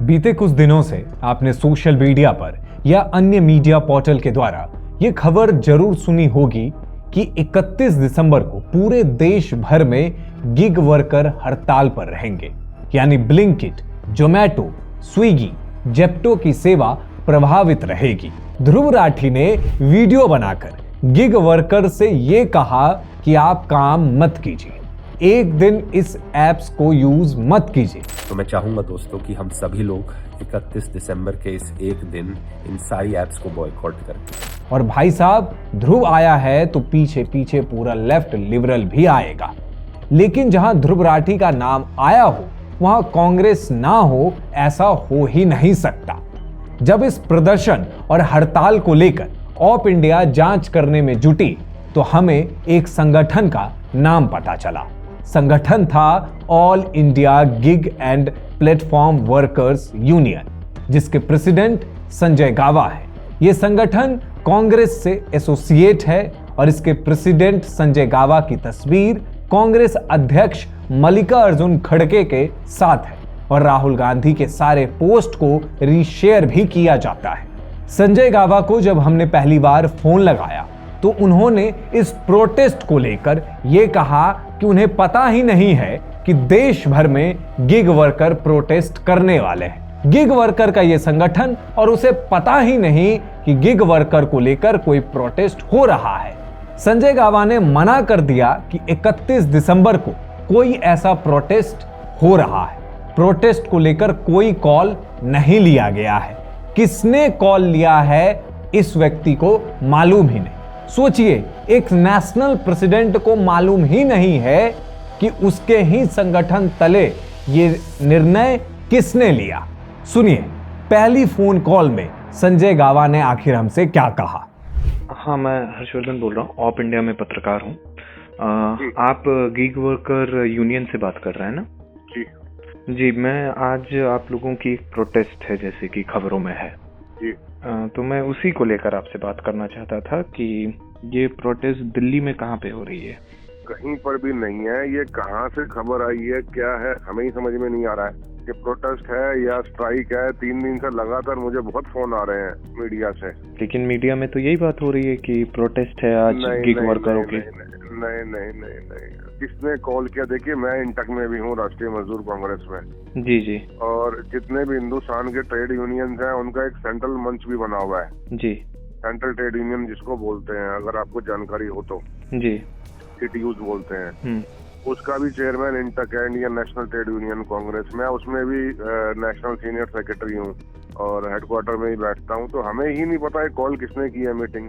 बीते कुछ दिनों से आपने सोशल मीडिया पर या अन्य मीडिया पोर्टल के द्वारा ये खबर जरूर सुनी होगी कि 31 दिसंबर को पूरे देश भर में गिग वर्कर हड़ताल पर रहेंगे, यानी ब्लिंकिट, जोमैटो, स्विगी, जेप्टो की सेवा प्रभावित रहेगी। ध्रुव राठी ने वीडियो बनाकर गिग वर्कर से ये कहा कि आप काम मत कीजिए, एक दिन इस ऐप्स को यूज मत कीजिए। तो मैं चाहूंगा दोस्तों कि हम सभी लोग 31 दिसंबर के इस एक दिन इन सारी ऐप्स को बॉयकॉट करें। और भाई साहब, ध्रुव आया है तो पीछे पीछे पूरा लेफ्ट लिबरल भी आएगा, लेकिन जहां ध्रुव राठी का नाम आया हो वहां कांग्रेस ना हो, ऐसा हो ही नहीं सकता। जब इस प्रदर्शन और हड़ताल को लेकर ऑप इंडिया जांच करने में जुटी तो हमें एक संगठन का नाम पता चला। संगठन था all India gig and platform workers union, जिसके प्रेसिडेंट संजय गावा है। यह संगठन कांग्रेस से एसोसिएट है और इसके प्रेसिडेंट संजय गावा की तस्वीर कांग्रेस अध्यक्ष मल्लिकार्जुन खड़गे के साथ है और राहुल गांधी के सारे पोस्ट को रीशेयर भी किया जाता है। संजय गावा को जब हमने पहली बार फोन लगाया तो उन्होंने इस प्रोटेस्ट को लेकर यह कहा कि उन्हें पता ही नहीं है कि देश भर में गिग वर्कर प्रोटेस्ट करने वाले हैं। गिग वर्कर का यह संगठन और उसे पता ही नहीं कि गिग वर्कर को लेकर कोई प्रोटेस्ट हो रहा है। संजय गावा ने मना कर दिया कि 31 दिसंबर को कोई ऐसा प्रोटेस्ट हो रहा है। प्रोटेस्ट को लेकर कोई कॉल नहीं लिया गया है। किसने कॉल लिया है इस व्यक्ति को मालूम ही नहीं। सोचिए, एक नेशनल प्रेसिडेंट को मालूम ही नहीं है कि उसके ही संगठन तले ये निर्णय किसने लिया। सुनिए, पहली फोन कॉल में संजय गावा ने आखिर हमसे क्या कहा। हाँ, मैं हर्षवर्धन बोल रहा हूँ, ऑप इंडिया में पत्रकार हूँ। आप गिग वर्कर यूनियन से बात कर रहे हैं ना? जी, मैं आज आप लोगों की एक प्रोटेस्ट है जैसे कि खबरों में है जी। तो मैं उसी को लेकर आपसे बात करना चाहता था कि ये प्रोटेस्ट दिल्ली में कहाँ पे हो रही है? कहीं पर भी नहीं है। ये कहाँ से खबर आई है, क्या है, हमें ही समझ में नहीं आ रहा है। ये प्रोटेस्ट है या स्ट्राइक है? 3 दिन से लगातार मुझे बहुत फोन आ रहे हैं मीडिया से। लेकिन मीडिया में तो यही बात हो रही है कि प्रोटेस्ट है आज गिग वर्करों की। नहीं, किसने कॉल किया? देखिए, मैं इंटक में भी हूँ, राष्ट्रीय मजदूर कांग्रेस में। जी जी। और जितने भी हिंदुस्तान के ट्रेड यूनियंस हैं उनका एक सेंट्रल मंच भी बना हुआ है जी, सेंट्रल ट्रेड यूनियन जिसको बोलते हैं, अगर आपको जानकारी हो तो। जी, सीटीयूज बोलते हैं। उसका भी चेयरमैन इंटक है, Indian national trade union Congress में। उसमें भी नेशनल सीनियर सेक्रेटरी हूँ और हेडक्वार्टर में ही बैठता हूँ। तो हमें ही नहीं पता है कॉल किसने की है मीटिंग,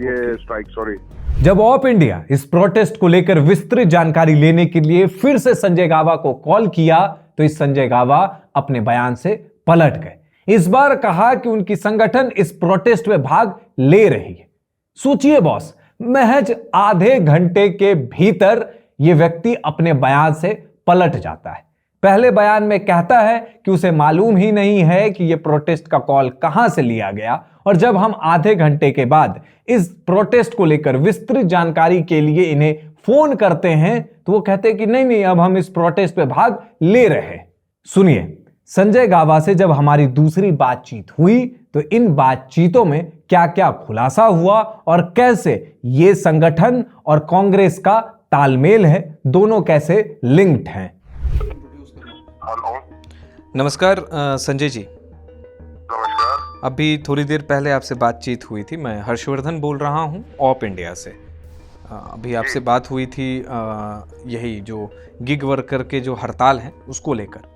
ये स्ट्राइक, सॉरी। जब ऑप इंडिया इस प्रोटेस्ट को लेकर विस्तृत जानकारी लेने के लिए फिर से संजय गावा को कॉल किया तो इस संजय गावा अपने बयान से पलट गए। इस बार कहा कि उनकी संगठन इस प्रोटेस्ट में भाग ले रही है। सोचिए बॉस, महज आधे घंटे के भीतर यह व्यक्ति अपने बयान से पलट जाता है। पहले बयान में कहता है कि उसे मालूम ही नहीं है कि यह प्रोटेस्ट का कॉल कहां से लिया गया, और जब हम आधे घंटे के बाद इस प्रोटेस्ट को लेकर विस्तृत जानकारी के लिए इन्हें फोन करते हैं तो वो कहते हैं कि नहीं, अब हम इस प्रोटेस्ट पे भाग ले रहे हैं। सुनिए, संजय गावा से जब हमारी दूसरी बातचीत हुई तो इन बातचीतों में क्या क्या खुलासा हुआ और कैसे ये संगठन और कांग्रेस का तालमेल है, दोनों कैसे लिंक्ड हैं। नमस्कार संजय जी। नमस्कार। अभी थोड़ी देर पहले आपसे बातचीत हुई थी। मैं हर्षवर्धन बोल रहा हूँ ऑप इंडिया से। अभी आपसे बात हुई थी यही जो गिग वर्कर के जो हड़ताल हैं उसको लेकर।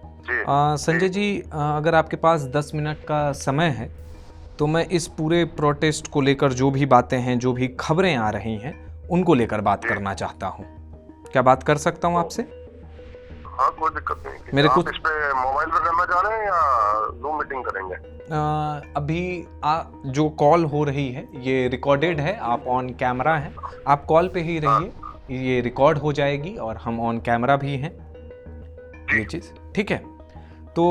संजय जी, अगर आपके पास 10 मिनट का समय है तो मैं इस पूरे प्रोटेस्ट को लेकर जो भी बातें हैं, जो भी खबरें आ रही हैं, उनको लेकर बात करना चाहता हूँ। क्या बात कर सकता हूँ आपसे? हाँ, कोई दिक्कत नहीं। मेरे कुछ इस पे मोबाइल पे करना चाह रहे हैं या ज़ूम मीटिंग करेंगे? अभी जो कॉल हो रही है ये रिकॉर्डेड है, आप ऑन कैमरा हैं, आप कॉल पे ही रहिए, ये रिकॉर्ड हो जाएगी और हम ऑन कैमरा भी हैं, ये चीज़ ठीक है। तो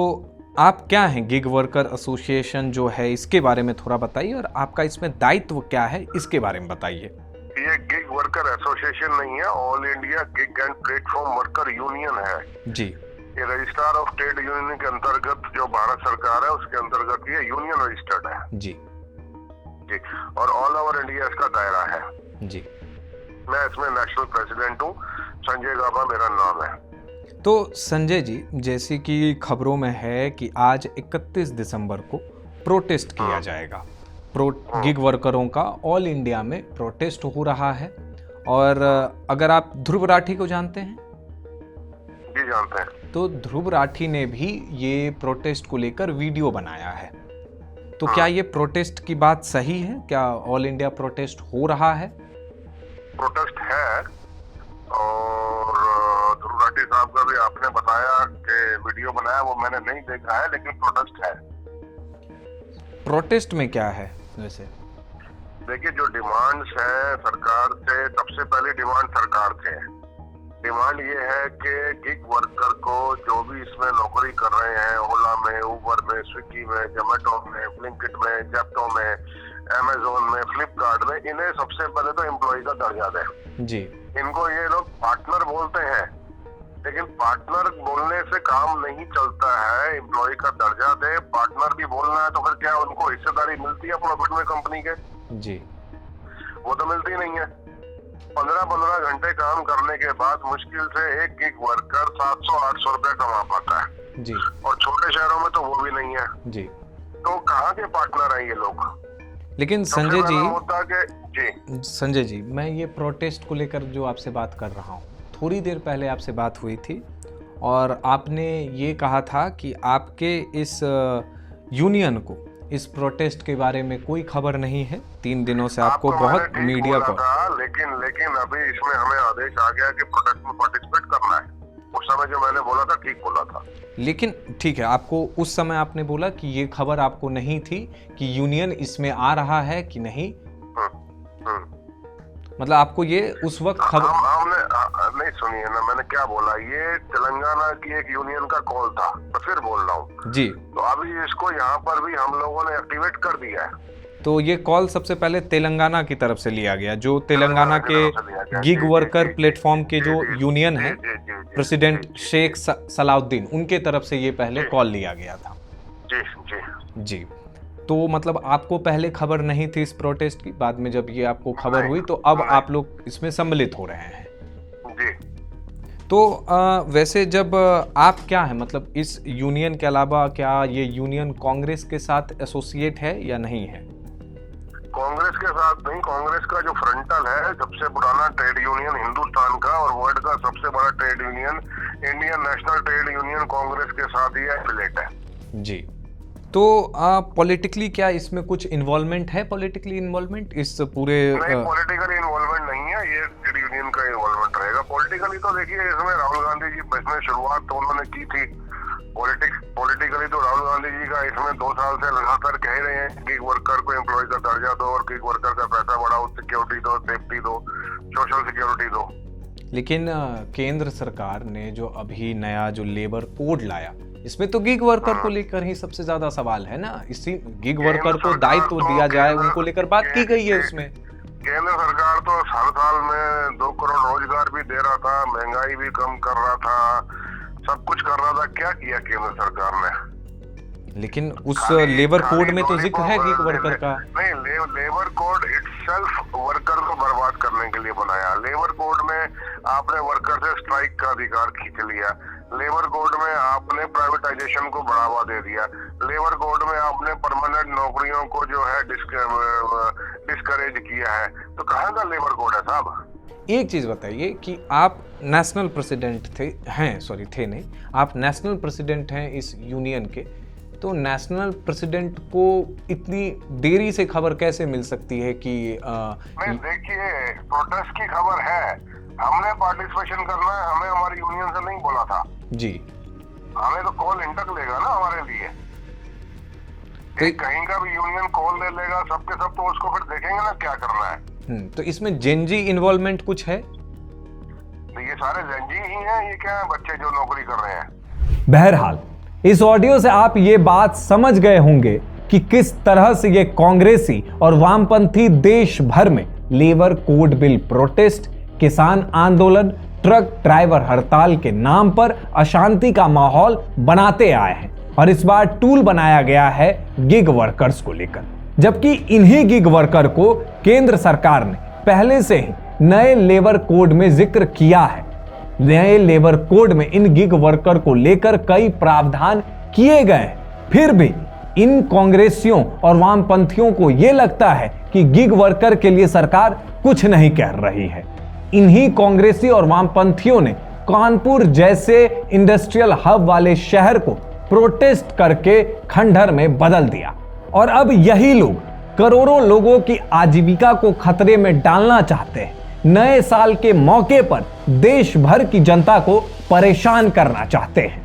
आप क्या हैं, गिग वर्कर एसोसिएशन जो है इसके बारे में थोड़ा बताइए और आपका इसमें दायित्व क्या है इसके बारे में बताइए। ये गिग वर्कर एसोसिएशन नहीं है, all India gig and platform worker union है जी। ये रजिस्ट्रार ऑफ ट्रेड यूनियन के अंतर्गत जो भारत सरकार ये यूनियन रजिस्टर्ड है जी जी, और ऑल ओवर इंडिया इसका दायरा है जी। मैं इसमें नेशनल प्रेसिडेंट हूँ, संजय गाबा मेरा नाम है। तो संजय जी, जैसे कि खबरों में है कि आज 31 दिसंबर को प्रोटेस्ट किया जाएगा, गिग वर्करों का ऑल इंडिया में प्रोटेस्ट हो रहा है। और अगर आप ध्रुव राठी को जानते हैं? जी जानते हैं। तो ध्रुव राठी ने भी ये प्रोटेस्ट को लेकर वीडियो बनाया है। तो क्या ये प्रोटेस्ट की बात सही है? क्या ऑल इंडिया प्रोटेस्ट हो रहा है? प्रोटेस्ट है, और ध्रुव राठी साहब का भी आपने बताया कि वीडियो बनाया, वो मैंने नहीं देखा है, लेकिन प्रोटेस्ट है। प्रोटेस्ट में क्या है वैसे? देखिए, जो डिमांड्स है सरकार से, सबसे पहली डिमांड सरकार से है। डिमांड ये है कि गिग वर्कर को जो भी इसमें नौकरी कर रहे हैं, ओला में, उबर में, स्विगी में, जोमेटो में, ब्लिंकिट में, जेप्टो में, अमेजोन में, फ्लिपकार्ट में, इन्हें सबसे पहले तो एम्प्लॉय का दर्जा दें जी। इनको ये लोग पार्टनर बोलते हैं, लेकिन पार्टनर बोलने से काम नहीं चलता है। एम्प्लॉय का दर्जा दे, पार्टनर भी बोलना है तो फिर क्या उनको हिस्सेदारी मिलती है प्रॉफिट में कंपनी के? जी, वो तो मिलती नहीं है। 15-15 घंटे काम करने के बाद मुश्किल से एक गिग वर्कर 700-800 रुपए कमा पाता है जी, और छोटे शहरों में तो वो भी नहीं है जी। तो कहाँ के पार्टनर हैं ये लोग? लेकिन संजय जी, मैं ये प्रोटेस्ट को लेकर जो आपसे बात कर रहा हूँ, थोड़ी देर पहले आपसे बात हुई थी और आपने ये कहा था कि आपके इस यूनियन को इस प्रोटेस्ट के बारे में कोई खबर नहीं है। 3 दिनों से आपको बहुत मीडिया को, लेकिन अभी इसमें हमें आदेश आ गया कि प्रोटेस्ट में पार्टिसिपेट करना है। उस समय जो मैंने बोला था ठीक बोला था। लेकिन ठीक है, आपको उस समय आपने बोला कि ये खबर आपको नहीं थी कि यूनियन इसमें आ रहा है कि नहीं। मतलब आपको ये उस वक्त खबर हमने नहीं सुनी है ना, मैंने क्या बोला, ये तेलंगाना की एक यूनियन का कॉल था, तो फिर बोल रहा हूँ जी। तो अभी इसको यहाँ पर भी हम लोगों ने एक्टिवेट कर दिया है। तो ये कॉल सबसे पहले तेलंगाना की तरफ से लिया गया, जो तेलंगाना के गिग वर्कर प्लेटफॉर्म के जो यूनियन है, प्रेसिडेंट शेख सलाउद्दीन, उनके तरफ से ये पहले कॉल लिया गया था जी जी जी। तो मतलब आपको पहले खबर नहीं थी इस प्रोटेस्ट की, बाद में जब ये आपको खबर हुई तो अब आप लोग इसमें सम्मिलित हो रहे हैं जी। तो वैसे जब आप क्या है, मतलब इस यूनियन के अलावा क्या ये यूनियन कांग्रेस के साथ एसोसिएट है या नहीं है? कांग्रेस के साथ नहीं, कांग्रेस का जो फ्रंटल है, सबसे पुराना ट्रेड यूनियन हिंदुस्तान का और वर्ल्ड का सबसे बड़ा trade union, Indian national trade union, Congress के साथ ही एफिलिएट है जी। तो पॉलिटिकली क्या इसमें कुछ इन्वॉल्वमेंट है? पॉलिटिकली इन्वॉल्वमेंट इस पूरे? नहीं, पॉलिटिकल इन्वॉल्वमेंट नहीं है, ये ट्रेड यूनियन का इन्वॉल्वमेंट रहेगा। पॉलिटिकली तो देखिए, इसमें राहुल गांधी जी इसमें शुरुआत तो उन्होंने की थी। पॉलिटिकली तो राहुल गांधी जी का इसमें 2 साल से लगातार कह रहे हैं गिग वर्कर को एम्प्लॉय का दर्जा दो और गिग वर्कर का पैसा बढ़ाओ, सिक्योरिटी दो, सेफ्टी दो, सोशल सिक्योरिटी दो। लेकिन केंद्र सरकार ने जो अभी नया जो लेबर कोड लाया, इसमें तो गिग वर्कर को लेकर ही सबसे ज्यादा सवाल है ना। इसी गिग वर्कर को दायित्व दिया जाए, उनको लेकर बात की गई है उसमें। केंद्र सरकार तो हर साल में 2 करोड़ रोजगार भी दे रहा था, महंगाई भी कम कर रहा था, सब कुछ कर रहा था। क्या किया केंद्र सरकार ने? लेकिन उस लेबर कोड में तो जिक्र है गिग वर्कर का। नहीं, लेबर कोड इटसेल्फ वर्कर को बर्बाद करने के लिए बनाया। लेबर कोड में आपने वर्कर से स्ट्राइक का अधिकार खींच लिया। लेबर कोड में आपने प्राइवेटाइजेशन को बढ़ावा दे दिया। लेबर कोड में आपने परमानेंट नौकरियों को जो है डिस्करेज किया है। तो कहाँ का लेबर कोड है साहब? एक चीज बताइए कि आप नेशनल प्रेसिडेंट थे नहीं, आप नेशनल प्रेसिडेंट हैं इस यूनियन के, तो नेशनल प्रेसिडेंट को इतनी देरी से खबर कैसे मिल सकती है कि नहीं, देखिए, प्रोटेस्ट की खबर है, हमने पार्टिसिपेशन करना है, हमें हमारी यूनियन से नहीं बोला था जी। हमें तो कॉल इंटक लेगा ना हमारे लिए। कहीं का भी यूनियन कॉल ले लेगा सबके सब, तो उसको फिर देखेंगे ना क्या करना है। तो इसमें जेनजी इन्वॉल्वमेंट कुछ है? तो ये सारे जेनजी ही हैं, ये क्या है, बच्चे जो नौकरी कर रहे हैं। बहरहाल इस ऑडियो से आप ये बात समझ गए होंगे कि किस तरह से ये कांग्रेसी और वामपंथी देश भर में लेबर कोड बिल प्रोटेस्ट, किसान आंदोलन, ट्रक ड्राइवर हड़ताल के नाम पर अशांति का माहौल बनाते आए हैं। और इस बार टूल बनाया गया है गिग वर्कर्स को लेकर, जबकि इन्हीं गिग वर्कर को केंद्र सरकार ने पहले से ही नए लेबर कोड में जिक्र किया है। नए लेबर कोड में इन गिग वर्कर को लेकर कई प्रावधान किए गए हैं, फिर भी इन कांग्रेसियों और वामपंथियों को यह लगता है कि गिग वर्कर के लिए सरकार कुछ नहीं कह रही है। इन्हीं कांग्रेसी और वामपंथियों ने कानपुर जैसे इंडस्ट्रियल हब वाले शहर को प्रोटेस्ट करके खंडहर में बदल दिया और अब यही लोग करोड़ों लोगों की आजीविका को खतरे में डालना चाहते हैं। नए साल के मौके पर देश भर की जनता को परेशान करना चाहते हैं।